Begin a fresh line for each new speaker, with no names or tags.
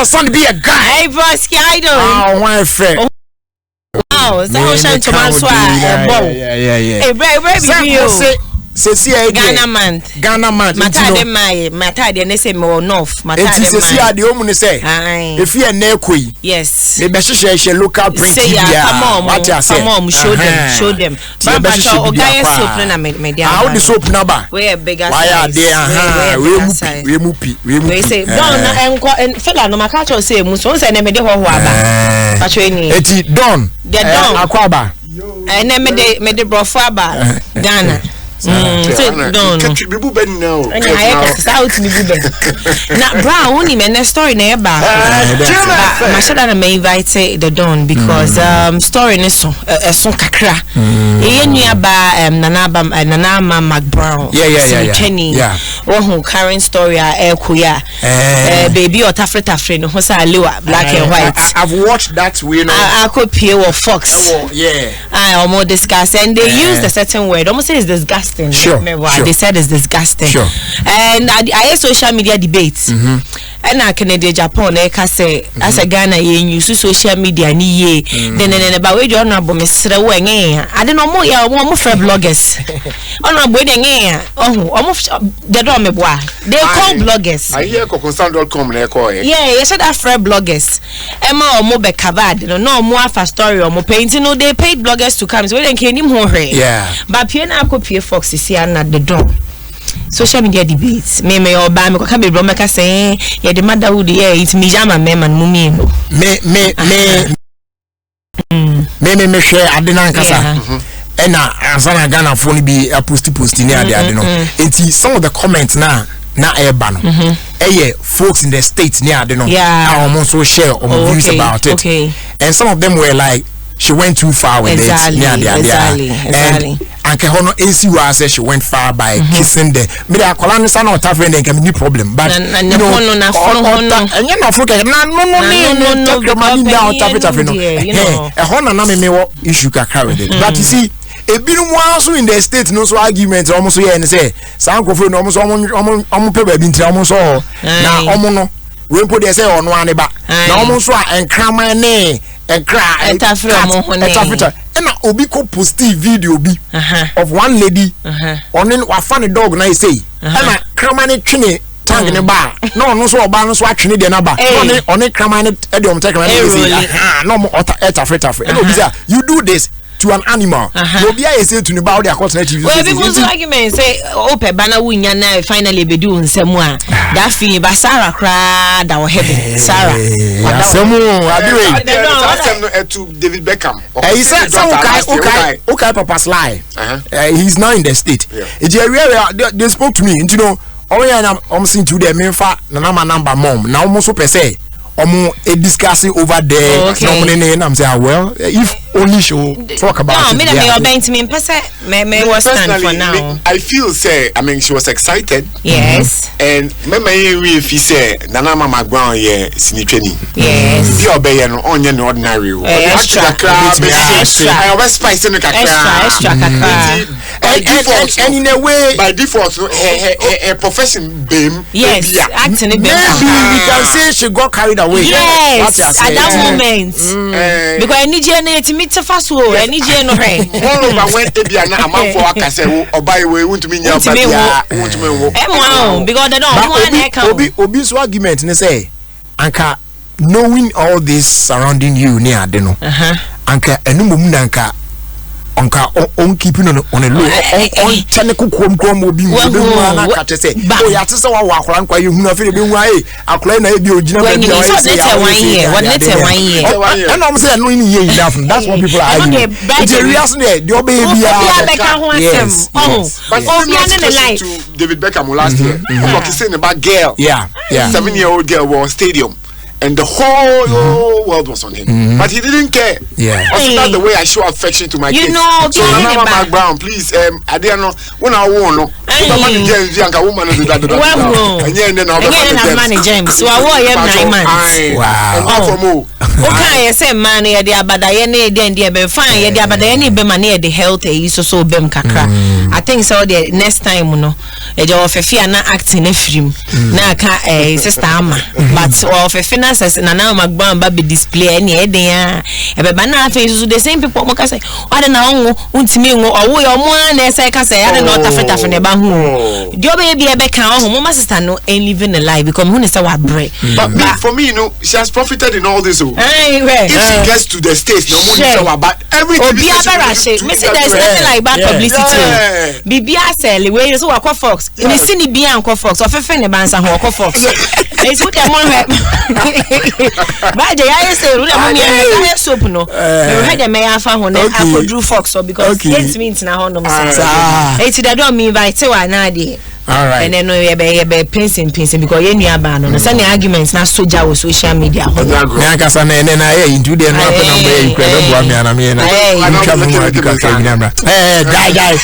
your son to be a guy.
Hey, boss, I don't.
Oh, my friend.
Wow, so I'm to Manswa.
Yeah.
Hey, baby,
Ghana
month.
Matade
my matade ne say me north.
Matade say the omu ne say. If you na ekoi.
Yes.
Me be share local print media.
Come on, show them. Baba cho ogaya soap na me dia.
How the soap number?
We bigger.
Why are they? We mupi.
We say don na fella no maka cho say mu so say na me de ho aba. Pacho ni.
Eti don.
De don
akwaba.
Na me de brofo aba Ghana.
Catch me buben now.
Now, Brown, only man, story never. My shada may invite the Don because story is so kakra. Nearby Nanama Mac Brown.
Yeah.
Oh, current story kuya. Baby or Tafreta who's a lua black and white.
I've watched that way.
I could pay or Fox. I almost discuss and they use a certain word. Almost say it's disgusting.
Sure.
They said it's disgusting.
Sure.
And I hear social media debates. And I Canada, Japan, I can say as a Ghana, you use social media ni ye. Then about where you are not Mr. Wang. I don't know more. Yeah, more for bloggers. On a wedding, almost the drum. They call bloggers.
I hear Kokonsand.com.
Yeah, you said that for bloggers. Emma or Mobe Cavad, no more for story or more painting. No, they paid bloggers to come. So they can't even more.
Yeah.
But Piana could pay Fox is here at the door. Social media debates. Me or Bam, can be Bromaka saying, yeah, the motherhood, yeah, it's Mijama, mem and Mumi.
Me share Adina Kasa. And Azana Ghana phone be a posty near the Adino. It's some of the comments now. Na urban. Folks in the states near the I almost will share views about it.
Okay.
And some of them were like, she went too far with
Exactly.
And Kehono AC was she went far by kissing the Mira Colana son or tough and can be problem. But and you're not forgetting a Honor issue carried it. But you see, a bit more in the state no so arguments almost here and say San Cofre almost almost all now omono we put they say on one back now almost and cram ne and cry and Obiko posted video be of one lady on in what funny dog na say and cramane chine tang in the bar no so bar so actually the number on it cramane edium take no more you do this to an animal. No be I say to the body across the TV.
Well, because argument say open banner win na finally be doing somewhere. That fee ba Sarah cry that heaven. Sarah.
To David Beckham.
He said okay papa's lie. He's now in the state. They spoke to me, you know, I'm saying to them me fa na number mom. Now almost so per se. Discussing over there. I'm saying, well, if only she talk about
it. No, stand for now.
I feel she was excited.
Yes.
And if he say Nana Mama Brown sinitreni.
Yes.
You obey an onion ordinary.
Extra.
I always spice in the
extra.
And in a way,
by default, a profession beam.
Yes. Acting
maybe we can say she got carried away.
Yes, at that moment. Because I need you to meet the first one. I need you no rain.
Because
they don't
Obi's argument ne say anka knowing all this surrounding you near Adeno. Anka enumum nanka onka on keeping on a low on chanical chrome will be one cat say oh ya tse wa akran kwa you na fe be nwa akran na e bi ogina
when you say 1 year what let 1 year
and I'm saying no in year enough that's what people are arguing the reason there the baby
yes but to David Beckham last year what he saying about girl 7-year-old girl was stadium and the whole world was on him. But he didn't care. Also, that's the way I show affection to my kids.
You know,
so Mama Mac Brown, please, I didn't know when I won. Woman
James. So I wore 9 months.
Wow. And not for more.
Okay, I say man, yeah, the abadayene, then the fine, yeah, the abadayene be money the health, so bem kakra. I think so. The next time, you know, a job of a fear not acting a film. Na ka sister ama, but of a final says na na magba ba be display any eden ya e be ba na afa so the same people mo ka say wada na onwo untimi nwo owo yo mo na say ka say ya na otafetafe ne ba hu di obe bi e be kan ho my sister no ain't living a life because who say what bread
but for me she has profited in all this
if
she gets to the stage no more say about everything
me say there's nothing like bad publicity bibia sell we so akwa fox ni sini bia akwa fox ofefe ne bansa ho akwa fox it's what them on ba je ya say ru dem me ya soap no we had them ya fa ho na akodru fox so because it means na ho no say it's that don't me invite wa na dey.
All right.
And then we be pensing because you near ban on some arguments na soja with social media.
Na kasa na into the number you can go me and me na. Die.